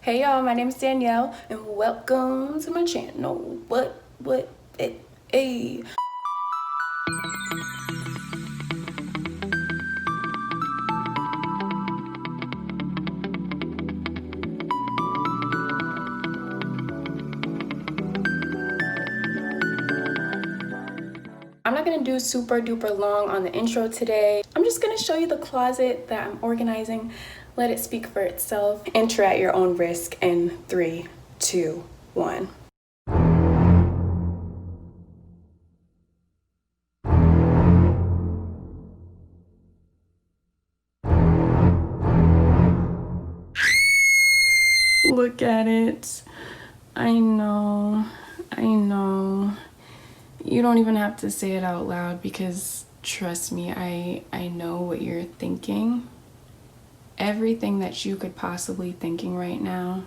Hey y'all, my name is Danielle and welcome to my channel. Hey. I'm not gonna do super duper long on the intro today. I'm just gonna show you the closet that I'm organizing. Let it speak for itself. Enter at your own risk in 3, 2, 1. Look at it. I know. You don't even have to say it out loud because trust me, I know what you're thinking. Everything that you could possibly thinking right now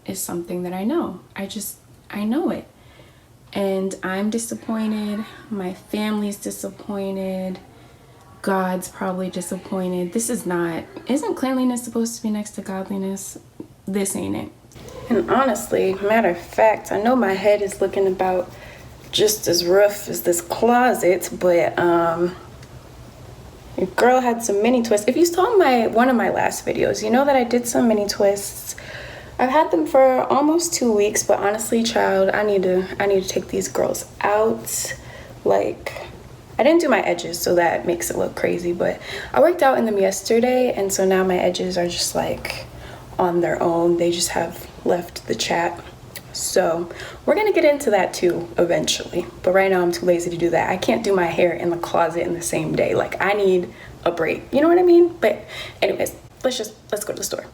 is something that I know. I know it. And I'm disappointed. My family's disappointed. God's probably disappointed. Isn't cleanliness supposed to be next to godliness? This ain't it. And honestly, matter of fact, I know my head is looking about just as rough as this closet, but your girl had some mini twists. If you saw one of my last videos, you know that I did some mini twists. I've had them for almost 2 weeks, but honestly, child, I need to take these girls out. Like, I didn't do my edges, so that makes it look crazy, but I worked out in them yesterday, and so now my edges are just like on their own. They just have left the chat. So we're gonna get into that too eventually, but right now I'm too lazy to do that. I can't do my hair in the closet in the same day. Like, I need a break, you know what I mean? But anyways, let's go to the store.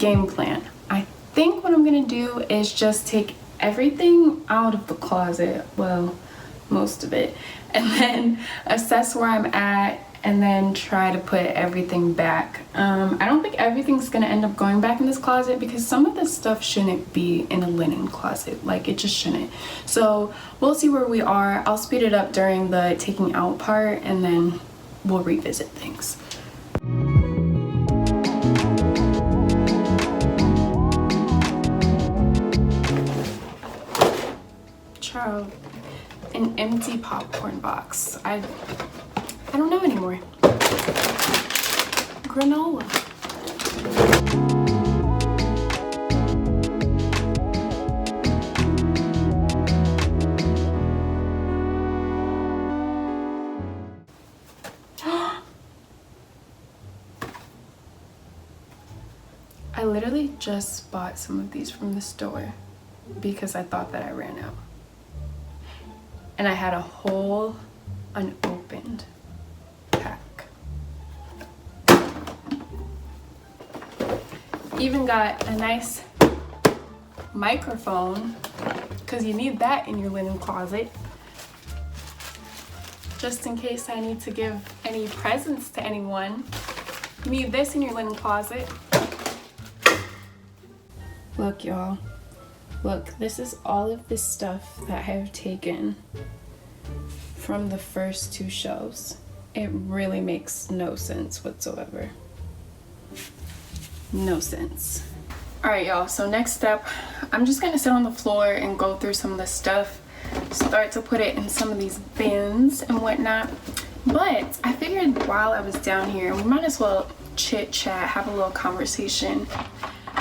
Game plan. I think what I'm gonna do is just take everything out of the closet, well, most of it, and then assess where I'm at and then try to put everything back. I don't think everything's gonna end up going back in this closet because some of this stuff shouldn't be in a linen closet. Like, it just shouldn't. So we'll see where we are. I'll speed it up during the taking out part and then we'll revisit things. Child, an empty popcorn box. I don't know anymore. Granola. I literally just bought some of these from the store because I thought that I ran out. And I had a whole unopened pack. Even got a nice microphone, because you need that in your linen closet. Just in case I need to give any presents to anyone. You need this in your linen closet. Look, y'all. Look, this is all of the stuff that I have taken from the first 2 shelves. It really makes no sense whatsoever. No sense. All right, y'all, so next step, I'm just gonna sit on the floor and go through some of the stuff, start to put it in some of these bins and whatnot. But I figured while I was down here, we might as well chit chat, have a little conversation.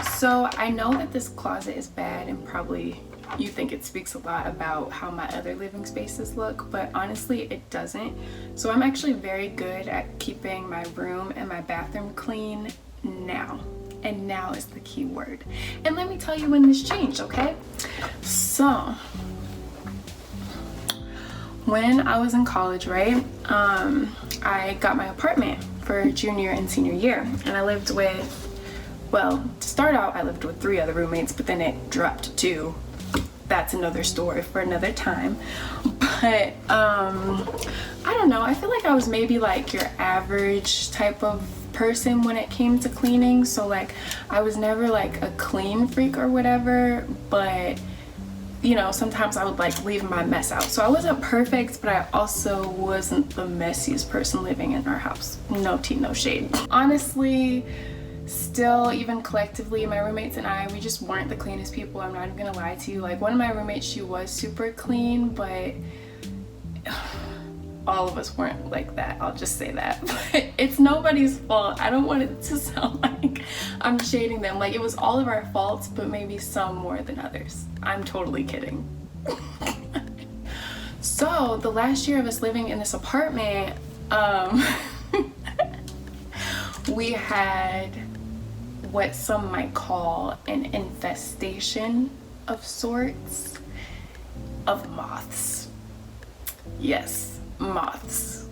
So I know that this closet is bad and probably you think it speaks a lot about how my other living spaces look, but honestly it doesn't. So I'm actually very good at keeping my room and my bathroom clean now. And now is the key word. And let me tell you when this changed, okay? So when I was in college, right, I got my apartment for junior and senior year, and I lived with, well, to start out, I lived with 3 other roommates, but then it dropped to 2. That's another story for another time. But I don't know, I feel like I was maybe like your average type of person when it came to cleaning. So like I was never like a clean freak or whatever, but you know, sometimes I would like leave my mess out. So I wasn't perfect, but I also wasn't the messiest person living in our house. No tea, no shade. Honestly, still, even collectively, my roommates and I, we just weren't the cleanest people. I'm not even gonna lie to you. Like one of my roommates, she was super clean, but all of us weren't like that. I'll just say that. But it's nobody's fault. I don't want it to sound like I'm shading them. Like it was all of our faults, but maybe some more than others. I'm totally kidding. So the last year of us living in this apartment, we had what some might call an infestation of sorts of moths. Yes, moths.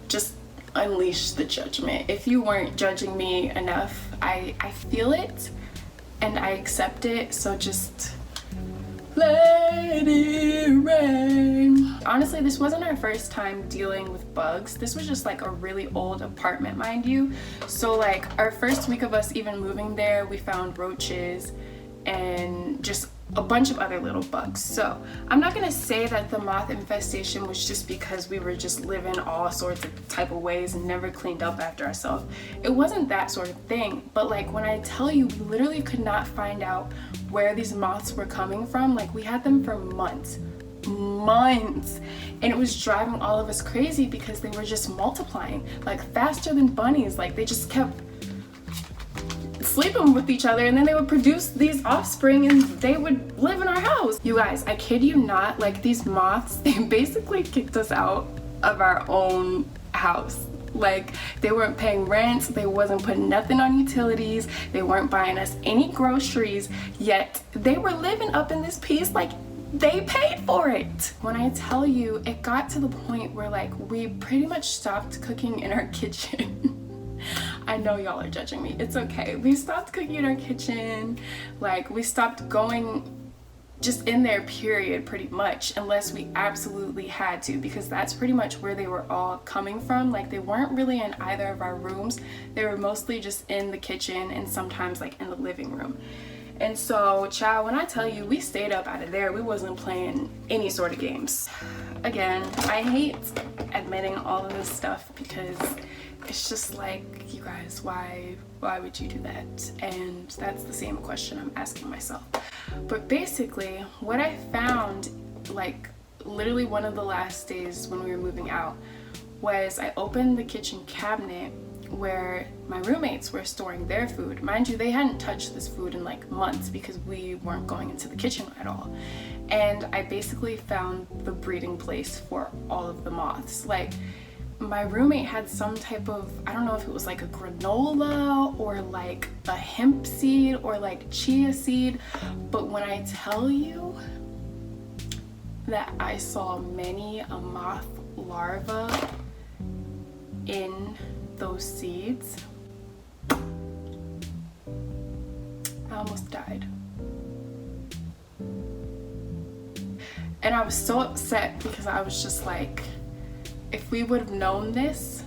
Just unleash the judgment. If you weren't judging me enough, I feel it and I accept it, so just let it rain. Honestly, this wasn't our first time dealing with bugs. This was just like a really old apartment, mind you. So like our first week of us even moving there, we found roaches and just a bunch of other little bugs. So I'm not gonna say that the moth infestation was just because we were just living all sorts of type of ways and never cleaned up after ourselves. It wasn't that sort of thing, but like when I tell you, we literally could not find out where these moths were coming from. Like we had them for months, and it was driving all of us crazy because they were just multiplying like faster than bunnies. Like they just kept sleeping with each other and then they would produce these offspring and they would live in our house. You guys, I kid you not, like these moths, they basically kicked us out of our own house. Like they weren't paying rent, they wasn't putting nothing on utilities, they weren't buying us any groceries, yet they were living up in this piece like they paid for it. When I tell you, it got to the point where like we pretty much stopped cooking in our kitchen. I know y'all are judging me. It's okay. We stopped cooking in our kitchen. Like we stopped going just in there, period, pretty much, unless we absolutely had to, because that's pretty much where they were all coming from. Like they weren't really in either of our rooms. They were mostly just in the kitchen and sometimes like in the living room. And so, child, when I tell you we stayed up out of there, we wasn't playing any sort of games. Again, I hate admitting all of this stuff because it's just like, you guys, why would you do that? And that's the same question I'm asking myself. But basically, what I found, like literally one of the last days when we were moving out, was I opened the kitchen cabinet where my roommates were storing their food. Mind you, they hadn't touched this food in like months because we weren't going into the kitchen at all. And I basically found the breeding place for all of the moths. Like my roommate had some type of, I don't know if it was like a granola or like a hemp seed or like chia seed, but when I tell you that I saw many a moth larva in those seeds, I almost died. And I was so upset because I was just like, if we would have known this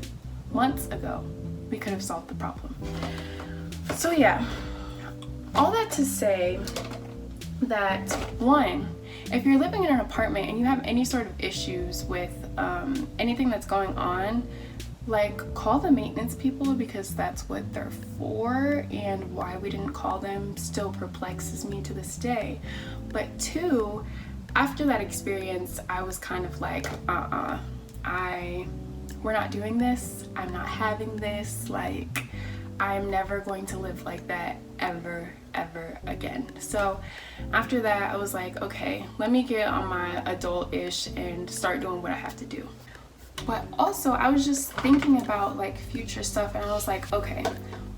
months ago, we could have solved the problem. So yeah, all that to say that, one, if you're living in an apartment and you have any sort of issues with anything that's going on, like call the maintenance people, because that's what they're for, and why we didn't call them still perplexes me to this day. But two, after that experience, I was kind of like, we're not doing this. I'm not having this. Like, I'm never going to live like that ever again. So after that, I was like, okay, let me get on my adult-ish and start doing what I have to do. But also, I was just thinking about like future stuff, and I was like, okay,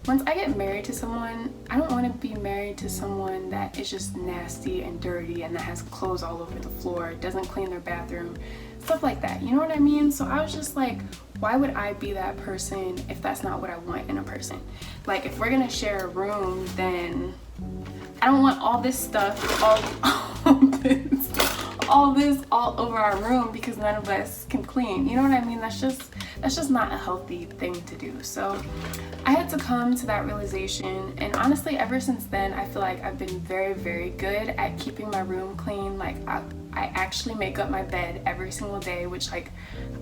once I get married to someone, I don't want to be married to someone that is just nasty and dirty and that has clothes all over the floor, doesn't clean their bathroom, stuff like that. You know what I mean? So I was just like, why would I be that person if that's not what I want in a person? Like, if we're gonna share a room, then I don't want all this stuff, all this all over our room because none of us can clean. You know what I mean? That's that's just not a healthy thing to do. So I had to come to that realization, and honestly ever since then I feel like I've been very good at keeping my room clean. Like I actually make up my bed every single day, which like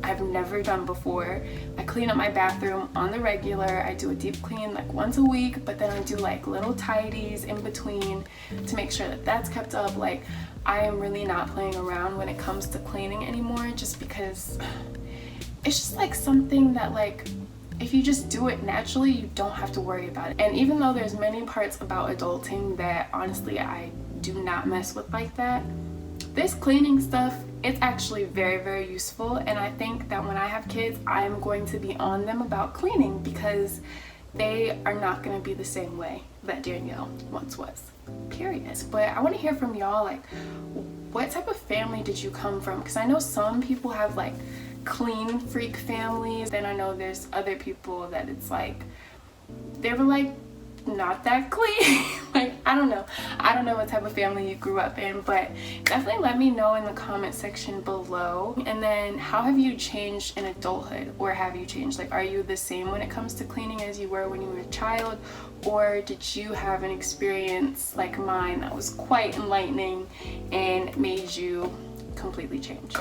I've never done before. I clean up my bathroom on the regular. I do a deep clean like once a week, but then I do like little tidies in between to make sure that that's kept up. Like I am really not playing around when it comes to cleaning anymore, just because it's just like something that like if you just do it naturally, you don't have to worry about it. And even though there's many parts about adulting that honestly I do not mess with like that, this cleaning stuff, it's actually very useful. And I think that when I have kids, I am going to be on them about cleaning, because they are not going to be the same way that Danielle once was, period. But I want to hear from y'all, like what type of family did you come from? Because I know some people have like clean freak families, then I know there's other people that it's like they were like not that clean. Like I don't know what type of family you grew up in, but definitely let me know in the comment section below. And then how have you changed in adulthood, or have you changed? Like are you the same when it comes to cleaning as you were when you were a child, or did you have an experience like mine that was quite enlightening and made you completely change?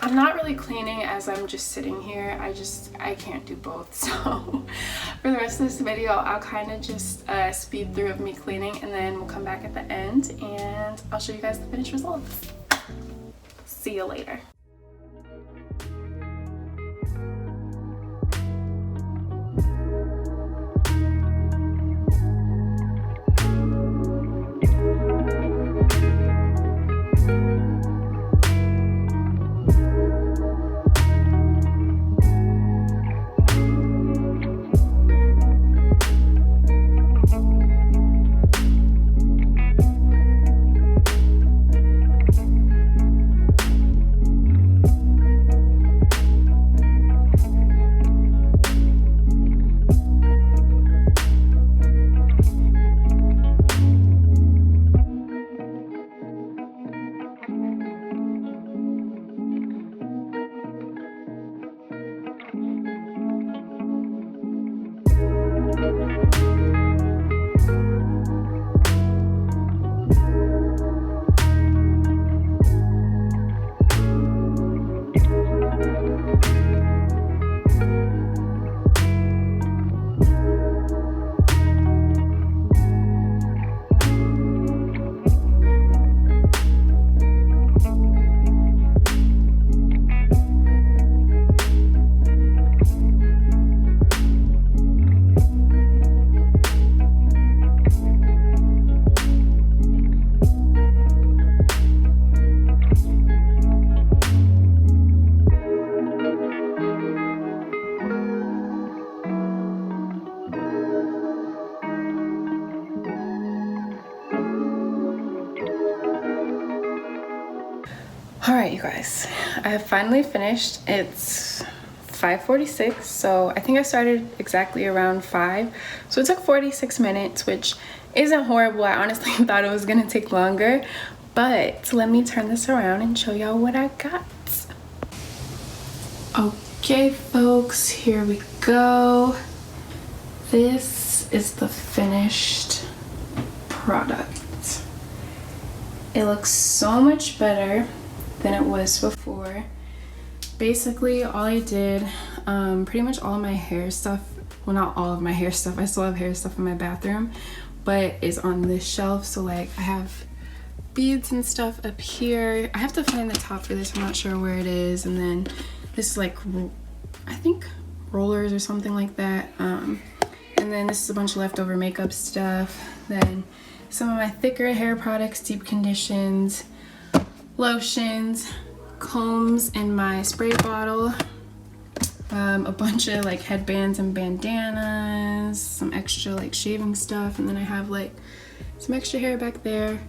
I'm not really cleaning as I'm just sitting here. I can't do both. So for the rest of this video, I'll kind of just speed through of me cleaning, and then we'll come back at the end and I'll show you guys the finished results. See you later. All right, you guys, I have finally finished. It's 5:46, so I think I started exactly around 5. So it took 46 minutes, which isn't horrible. I honestly thought it was gonna take longer, but let me turn this around and show y'all what I got. Okay, folks, here we go. This is the finished product. It looks so much better than it was before. Basically, all I did, pretty much all of my hair stuff, well, not all of my hair stuff, I still have hair stuff in my bathroom, but is on this shelf. So like I have beads and stuff up here. I have to find the top for this, I'm not sure where it is. And then this is like, I think rollers or something like that. And then this is a bunch of leftover makeup stuff. Then some of my thicker hair products, deep conditions, lotions, combs in my spray bottle, a bunch of like headbands and bandanas, some extra like shaving stuff, and then I have like some extra hair back there.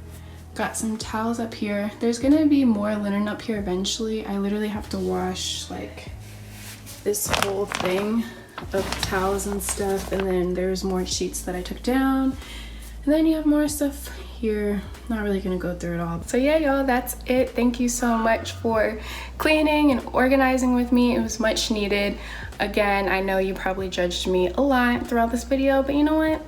Got some towels up here. There's gonna be more linen up here eventually. I literally have to wash like this whole thing of towels and stuff, and then there's more sheets that I took down. And then you have more stuff here. Not really gonna go through it all. So yeah, y'all, that's it. Thank you so much for cleaning and organizing with me. It was much needed. Again, I know you probably judged me a lot throughout this video, but you know what?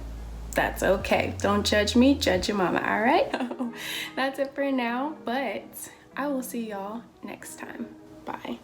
That's okay. Don't judge me, judge your mama, all right? That's it for now, but I will see y'all next time. Bye.